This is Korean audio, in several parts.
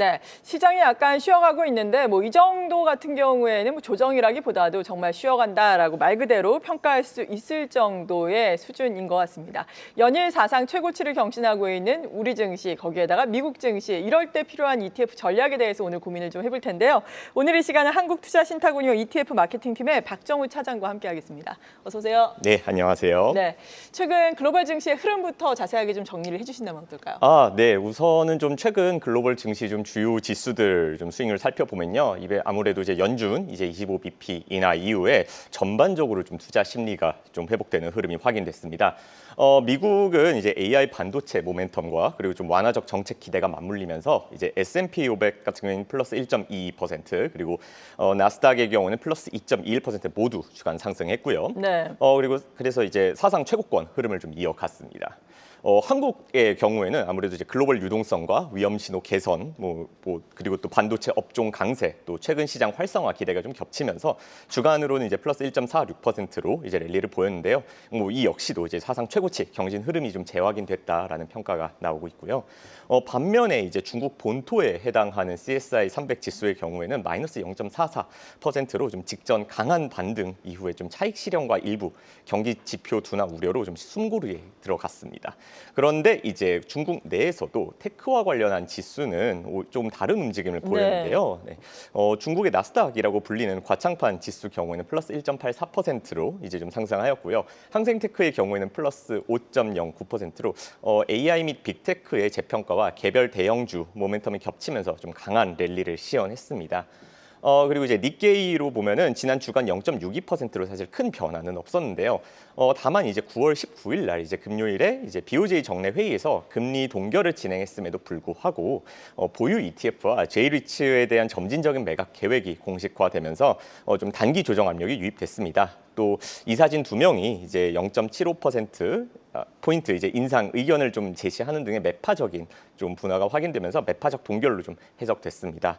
네, 시장이 약간 쉬어가고 있는데 뭐 이 정도 같은 경우에는 뭐 조정이라기보다도 정말 쉬어간다라고 말 그대로 평가할 수 있을 정도의 수준인 것 같습니다. 연일 사상 최고치를 경신하고 있는 우리 증시, 거기에다가 미국 증시, 이럴 때 필요한 ETF 전략에 대해서 오늘 고민을 좀 해볼 텐데요. 오늘 이 시간은 한국투자신탁운용 ETF 마케팅팀의 박정우 차장과 함께하겠습니다. 어서 오세요. 네, 안녕하세요. 네, 최근 글로벌 증시의 흐름부터 자세하게 좀 정리를 해주신다면 어떨까요? 네, 우선은 좀 최근 글로벌 증시 좀 주요 지수들 좀 스윙을 살펴보면요. 이게 아무래도 이제 연준 이제 25bp 인하 이후에 전반적으로 좀 투자 심리가 좀 회복되는 흐름이 확인됐습니다. 미국은 이제 AI 반도체 모멘텀과 그리고 좀 완화적 정책 기대가 맞물리면서 이제 S&P 500 같은 경우에는 플러스 1.22% 그리고 나스닥의 경우는 플러스 2.21% 모두 주간 상승했고요. 네. 그리고 그래서 이제 사상 최고권 흐름을 좀 이어갔습니다. 한국의 경우에는 아무래도 이제 글로벌 유동성과 위험 신호 개선, 그리고 또 반도체 업종 강세, 또 최근 시장 활성화 기대가 좀 겹치면서 주간으로는 이제 플러스 1.46%로 이제 랠리를 보였는데요. 이 역시도 이제 사상 최고치 경신 흐름이 좀 재확인됐다라는 평가가 나오고 있고요. 반면에 이제 중국 본토에 해당하는 CSI 300 지수의 경우에는 마이너스 0.44%로 좀 직전 강한 반등 이후에 좀 차익 실현과 일부 경기 지표 둔화 우려로 좀 숨고르게 들어갔습니다. 그런데 이제 중국 내에서도 테크와 관련한 지수는 좀 다른 움직임을 보였는데요. 네. 중국의 나스닥이라고 불리는 과창판 지수 경우에는 플러스 1.84%로 이제 좀 상승하였고요. 항생테크의 경우에는 플러스 5.09%로 AI 및 빅테크의 재평가와 개별 대형주 모멘텀이 겹치면서 좀 강한 랠리를 시현했습니다. 그리고 이제 니케이로 보면은 지난 주간 0.62%로 사실 큰 변화는 없었는데요. 다만 이제 9월 19일 날 이제 금요일에 이제 BOJ 정례 회의에서 금리 동결을 진행했음에도 불구하고 보유 ETF와 J리츠에 대한 점진적인 매각 계획이 공식화되면서 좀 단기 조정 압력이 유입됐습니다. 또 이사진 2명이 이제 0.75% 포인트 이제 인상 의견을 좀 제시하는 등의 매파적인 좀 분화가 확인되면서 매파적 동결로 좀 해석됐습니다.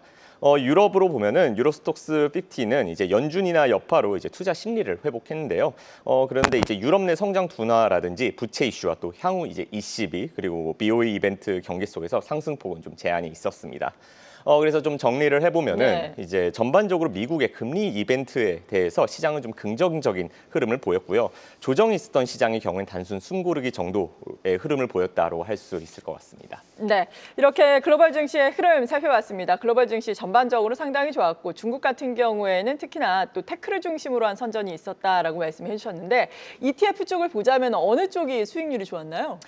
유럽으로 보면은 유로스톡스 50는 이제 연준이나 여파로 이제 투자 심리를 회복했는데요. 그런데 이제 유럽 내 성장 둔화라든지 부채 이슈와 또 향후 이제 ECB 그리고 BOE 이벤트 경계 속에서 상승폭은 좀 제한이 있었습니다. 그래서 좀 정리를 해보면은 이제 전반적으로 미국의 금리 이벤트에 대해서 시장은 좀 긍정적인 흐름을 보였고요. 조정이 있었던 시장의 경우는 단순 숨고르기 정도의 흐름을 보였다고 할 수 있을 것 같습니다. 네, 이렇게 글로벌 증시의 흐름 살펴봤습니다. 글로벌 증시 전반적으로 상당히 좋았고 중국 같은 경우에는 특히나 또 테크를 중심으로 한 선전이 있었다라고 말씀해 주셨는데 ETF 쪽을 보자면 어느 쪽이 수익률이 좋았나요?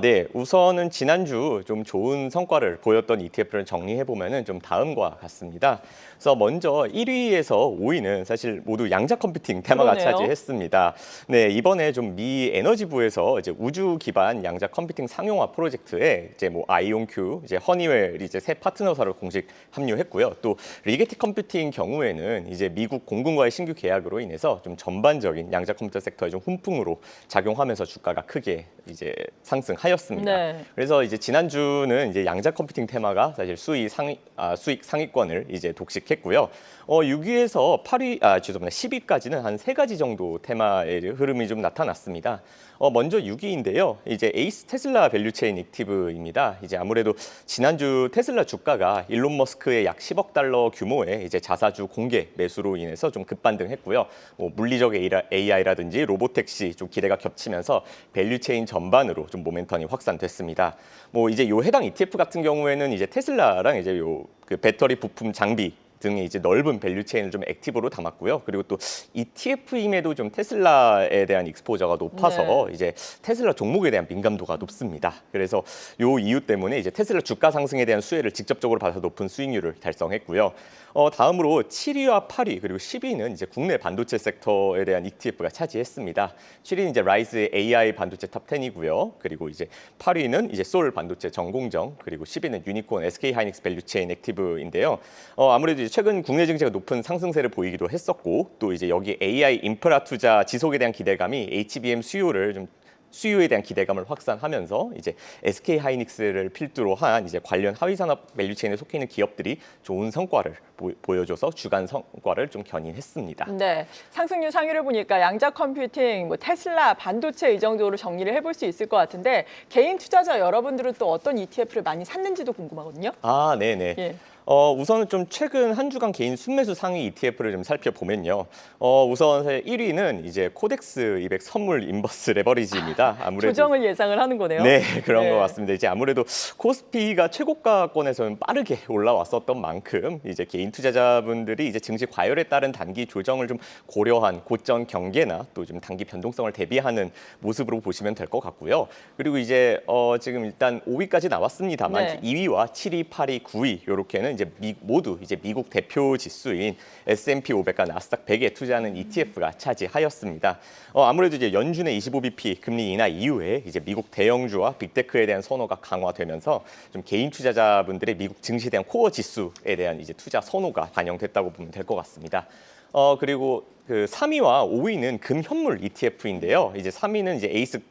네. 우선은 지난주 좀 좋은 성과를 보였던 ETF를 정리해 보면은 좀 다음과 같습니다. 그래서 먼저 1위에서 5위는 사실 모두 양자 컴퓨팅 테마가 그러네요. 차지했습니다. 네, 이번에 좀 미 에너지부에서 이제 우주 기반 양자 컴퓨팅 상용화 프로젝트에 이제 아이온큐, 이제 허니웰 이제 새 파트너사로 공식 합류했고요. 또 리게티 컴퓨팅 경우에는 이제 미국 공군과의 신규 계약으로 인해서 좀 전반적인 양자 컴퓨터 섹터의 좀 훈풍으로 작용하면서 주가가 크게 이제 상승하였습니다. 네. 그래서 이제 지난주는 이제 양자 컴퓨팅 테마가 사실 수익 상위권을 이제 독식했고요. 6위에서 8위, 죄송합니다. 10위까지는 한 3가지 정도 테마의 흐름이 좀 나타났습니다. 먼저 6위인데요. 이제 에이스 테슬라 밸류체인 액티브입니다. 이제 아무래도 지난주 테슬라 주가가 일론 머스크의 약 10억 달러 규모의 이제 자사주 공개 매수로 인해서 좀 급반등했고요. 물리적 AI라든지 로보택시 좀 기대가 겹치면서 밸류체인 전반으로 좀 모멘텀이 확산됐습니다. 이제 요 해당 ETF 같은 경우에는 이제 테슬라랑 이제 그 배터리 부품 장비 등의 이제 넓은 밸류 체인을 좀 액티브로 담았고요. 그리고 또 ETF임에도 좀 테슬라에 대한 익스포저가 높아서 이제 테슬라 종목에 대한 민감도가 높습니다. 그래서 요 이유 때문에 이제 테슬라 주가 상승에 대한 수혜를 직접적으로 받아서 높은 수익률을 달성했고요. 다음으로 7위와 8위 그리고 10위는 이제 국내 반도체 섹터에 대한 ETF가 차지했습니다. 7위는 이제 라이즈의 AI 반도체 탑 10이고요. 그리고 이제 8위는 이제 소울 반도체 전공정 그리고 10위는 유니콘 SK 하이닉스 밸류체인 액티브인데요. 아무래도 이제 최근 국내 증시가 높은 상승세를 보이기도 했었고 또 이제 여기 AI 인프라 투자 지속에 대한 기대감이 HBM 수요를 좀 수요에 대한 기대감을 확산하면서 이제 SK 하이닉스를 필두로 한 이제 관련 하위 산업 밸류체인에 속해 있는 기업들이 좋은 성과를 보여줘서 주간 성과를 좀 견인했습니다. 네, 상승률 상위를 보니까 양자 컴퓨팅, 뭐 테슬라, 반도체 이 정도로 정리를 해볼 수 있을 것 같은데 개인 투자자 여러분들은 또 어떤 ETF를 많이 샀는지도 궁금하거든요. 아, 네네. 예. 우선은 좀 최근 한 주간 개인 순매수 상위 ETF를 좀 살펴보면요. 우선 1위는 이제 코덱스 200 선물 인버스 레버리지입니다. 아무래도 조정을 예상을 하는 거네요. 네, 그런 네. 것 같습니다. 이제 아무래도 코스피가 최고가권에서는 빠르게 올라왔었던 만큼 이제 개인 투자자분들이 이제 증시 과열에 따른 단기 조정을 좀 고려한 고점 경계나 또 좀 단기 변동성을 대비하는 모습으로 보시면 될 것 같고요. 그리고 이제 지금 일단 5위까지 나왔습니다만 네. 2위와 7위, 8위, 9위 이렇게는 이제 모두 이제 미국 대표 지수인 S&P 500과 나스닥 100에 투자하는 ETF가 차지하였습니다. 아무래도 이제 연준의 25bp 금리 인하 이후에 이제 미국 대형주와 빅테크에 대한 선호가 강화되면서 좀 개인 투자자분들의 미국 증시에 대한 코어 지수에 대한 이제 투자 선호가 반영됐다고 보면 될 것 같습니다. 그리고 그 3위와 5위는 금현물 ETF인데요. 이제 3위는 이제 에이스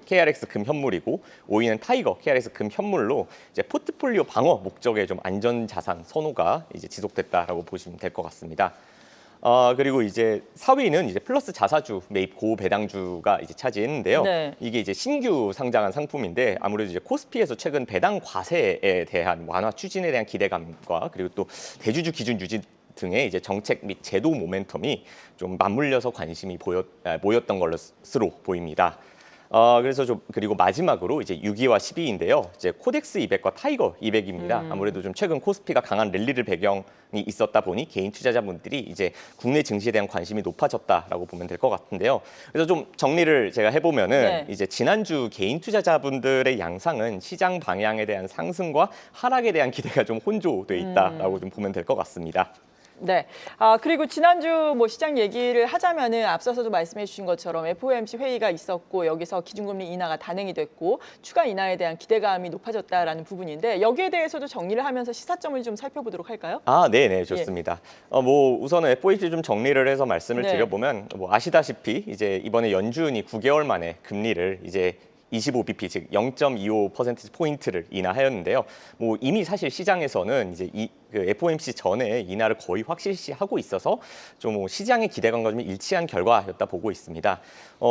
KRX 금현물이고 5위는 타이거 KRX 금현물로 이제 포트폴리오 방어 목적의 좀 안전 자산 선호가 이제 지속됐다라고 보시면 될 것 같습니다. 그리고 이제 4위는 이제 플러스 자사주 매입 고배당주가 이제 차지했는데요. 네. 이게 이제 신규 상장한 상품인데 아무래도 이제 코스피에서 최근 배당 과세에 대한 완화 추진에 대한 기대감과 그리고 또 대주주 기준 유지 등의 이제 정책 및 제도 모멘텀이 좀 맞물려서 관심이 모였던 것으로 보입니다. 그래서 좀 그리고 마지막으로 이제 6위와 10위인데요. 이제 코덱스 200과 타이거 200입니다. 아무래도 좀 최근 코스피가 강한 랠리를 배경이 있었다 보니 개인 투자자분들이 이제 국내 증시에 대한 관심이 높아졌다라고 보면 될 것 같은데요. 그래서 좀 정리를 제가 해보면은 네. 이제 지난주 개인 투자자분들의 양상은 시장 방향에 대한 상승과 하락에 대한 기대가 좀 혼조돼 있다라고 좀 보면 될 것 같습니다. 네. 그리고 지난주 뭐 시장 얘기를 하자면은 앞서서도 말씀해 주신 것처럼 FOMC 회의가 있었고 여기서 기준금리 인하가 단행이 됐고 추가 인하에 대한 기대감이 높아졌다라는 부분인데 여기에 대해서도 정리를 하면서 시사점을 좀 살펴보도록 할까요? 네네, 좋습니다. 뭐 우선은 FOMC 좀 정리를 해서 말씀을 네. 드려보면 뭐 아시다시피 이제 이번에 연준이 9개월 만에 금리를 이제 25bp 즉 0.25% 포인트를 인하하였는데요. 뭐 이미 사실 시장에서는 이제 그 FOMC 전에 인하를 거의 확실시하고 있어서 좀 시장의 기대감과 좀 일치한 결과였다 보고 있습니다.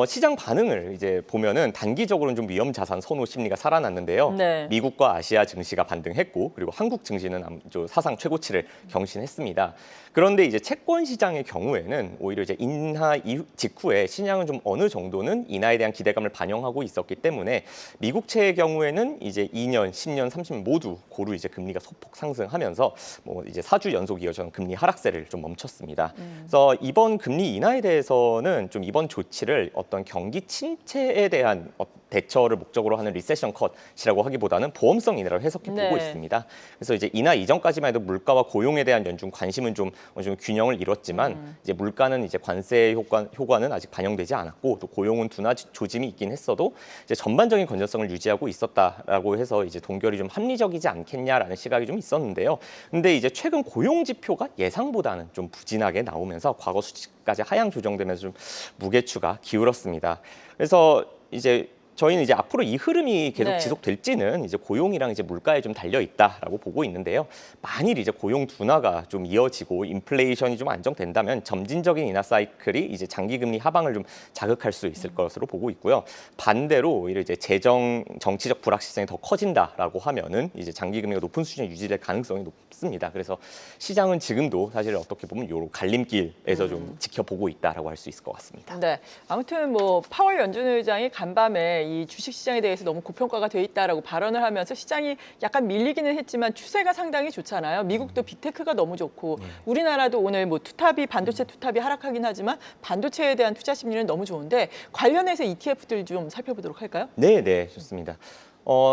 시장 반응을 이제 보면은 단기적으로는 좀 위험 자산 선호 심리가 살아났는데요. 네. 미국과 아시아 증시가 반등했고 그리고 한국 증시는 사상 최고치를 경신했습니다. 그런데 이제 채권 시장의 경우에는 오히려 이제 인하 직후에 시장은 좀 어느 정도는 인하에 대한 기대감을 반영하고 있었기 때문에 미국채의 경우에는 이제 2년, 10년, 30년 모두 고루 이제 금리가 소폭 상승하면서 뭐 이제 4주 연속 이어진 금리 하락세를 좀 멈췄습니다. 그래서 이번 금리 인하에 대해서는 좀 이번 조치를 어떤 경기 침체에 대한 대처를 목적으로 하는 리세션 컷이라고 하기보다는 보험성 인하로 해석해 보고 네. 있습니다. 그래서 이제 인하 이전까지만 해도 물가와 고용에 대한 연준 관심은 좀 어느 정도 균형을 이뤘지만 이제 물가는 이제 관세 효과는 아직 반영되지 않았고 또 고용은 둔화 조짐이 있긴 했어도 이제 전반적인 건전성을 유지하고 있었다라고 해서 이제 동결이 좀 합리적이지 않겠냐라는 시각이 좀 있었는데요. 근데 이제 최근 고용 지표가 예상보다는 좀 부진하게 나오면서 과거 수치까지 하향 조정되면서 좀 무게추가 기울었습니다. 그래서 이제 저희는 이제 앞으로 이 흐름이 계속 네. 지속될지는 이제 고용이랑 이제 물가에 좀 달려 있다라고 보고 있는데요. 만일 이제 고용 둔화가 좀 이어지고 인플레이션이 좀 안정된다면 점진적인 인하 사이클이 이제 장기 금리 하방을 좀 자극할 수 있을 것으로 보고 있고요. 반대로 오히려 이제 정치적 불확실성이 더 커진다라고 하면은 이제 장기 금리가 높은 수준에 유지될 가능성이 높습니다. 그래서 시장은 지금도 사실 어떻게 보면 요 갈림길에서 좀 지켜보고 있다라고 할 수 있을 것 같습니다. 네. 아무튼 뭐 파월 연준 의장이 간밤에 이 주식 시장에 대해서 너무 고평가가 돼 있다라고 발언을 하면서 시장이 약간 밀리기는 했지만 추세가 상당히 좋잖아요. 미국도 빅테크가 너무 좋고 우리나라도 오늘 뭐 반도체 투탑이 하락하긴 하지만 반도체에 대한 투자 심리는 너무 좋은데 관련해서 ETF들 좀 살펴보도록 할까요? 네, 좋습니다.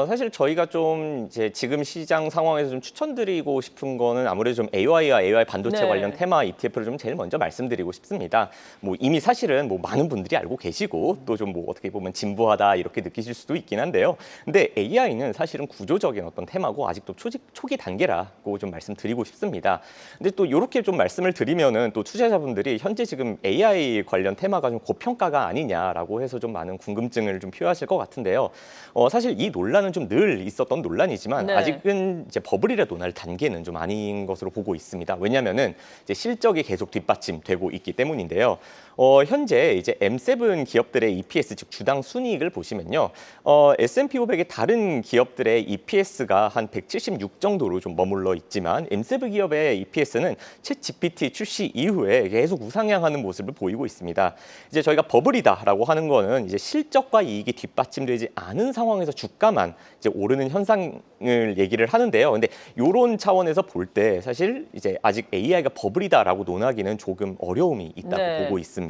사실 저희가 좀 이제 지금 시장 상황에서 좀 추천드리고 싶은 거는 아무래도 좀 AI와 AI 반도체 네. 관련 테마 ETF를 좀 제일 먼저 말씀드리고 싶습니다. 뭐 이미 사실은 뭐 많은 분들이 알고 계시고 또 좀 뭐 어떻게 보면 진부하다 이렇게 느끼실 수도 있긴 한데요. 근데 AI는 사실은 구조적인 어떤 테마고 아직도 초기 단계라고 좀 말씀드리고 싶습니다. 근데 또 이렇게 좀 말씀을 드리면은 또 투자자분들이 현재 지금 AI 관련 테마가 좀 고평가가 아니냐라고 해서 좀 많은 궁금증을 좀 표하실 것 같은데요. 사실 이 논란은 좀 늘 있었던 논란이지만 네. 아직은 이제 버블이라도 날 단계는 좀 아닌 것으로 보고 있습니다. 왜냐하면은 이제 실적이 계속 뒷받침되고 있기 때문인데요. 현재 이제 M7 기업들의 EPS 즉 주당 순이익을 보시면요, S&P 500의 다른 기업들의 EPS가 한 176 정도로 좀 머물러 있지만 M7 기업의 EPS는 챗 GPT 출시 이후에 계속 우상향하는 모습을 보이고 있습니다. 이제 저희가 버블이다라고 하는 거는 이제 실적과 이익이 뒷받침되지 않은 상황에서 주가만 이제 오르는 현상을 얘기를 하는데요. 근데 이런 차원에서 볼 때 사실 이제 아직 AI가 버블이다라고 논하기는 조금 어려움이 있다고 네. 보고 있습니다.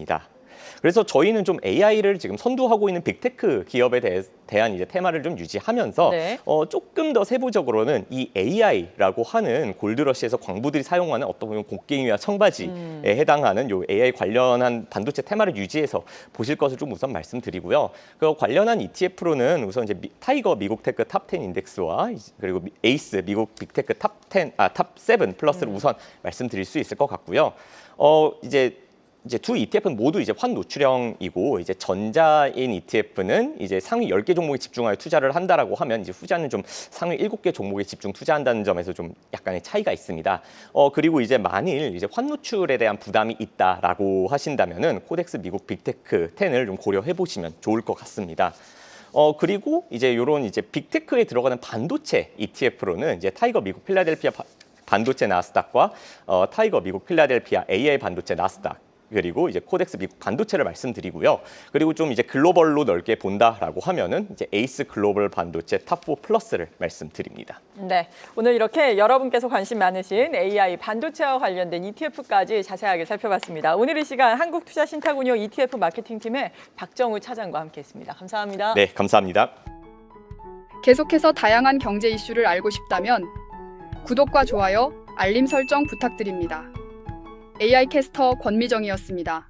그래서 저희는 좀 AI를 지금 선두하고 있는 빅테크 기업에 대한 이제 테마를 좀 유지하면서 네. 조금 더 세부적으로는 이 AI라고 하는 골드러시에서 광부들이 사용하는 어떤 보면 곡괭이와 청바지에 해당하는 요 AI 관련한 반도체 테마를 유지해서 보실 것을 좀 우선 말씀드리고요. 그 관련한 ETF로는 우선 이제 타이거 미국 테크 탑10 인덱스와 그리고 에이스 미국 빅테크 탑7 플러스를 우선 말씀드릴 수 있을 것 같고요. 이제 두 ETF는 모두 이제 환 노출형이고 이제 전자인 ETF는 이제 상위 10개 종목에 집중하여 투자를 한다라고 하면 이제 후자는 좀 상위 7개 종목에 집중 투자한다는 점에서 좀 약간의 차이가 있습니다. 그리고 이제 만일 이제 환 노출에 대한 부담이 있다라고 하신다면은 코덱스 미국 빅테크 10을 좀 고려해 보시면 좋을 것 같습니다. 그리고 이제 이런 이제 빅테크에 들어가는 반도체 ETF로는 이제 타이거 미국 필라델피아 반도체 나스닥과 타이거 미국 필라델피아 AI 반도체 나스닥 그리고 이제 코덱스 미국 반도체를 말씀드리고요. 그리고 좀 이제 글로벌로 넓게 본다라고 하면은 이제 에이스 글로벌 반도체 탑4 플러스를 말씀드립니다. 네, 오늘 이렇게 여러분께서 관심 많으신 AI 반도체와 관련된 ETF까지 자세하게 살펴봤습니다. 오늘 이 시간 한국투자신탁운용 ETF 마케팅팀의 박정우 차장과 함께했습니다. 감사합니다. 네, 감사합니다. 계속해서 다양한 경제 이슈를 알고 싶다면 구독과 좋아요, 알림 설정 부탁드립니다. AI 캐스터 권미정이었습니다.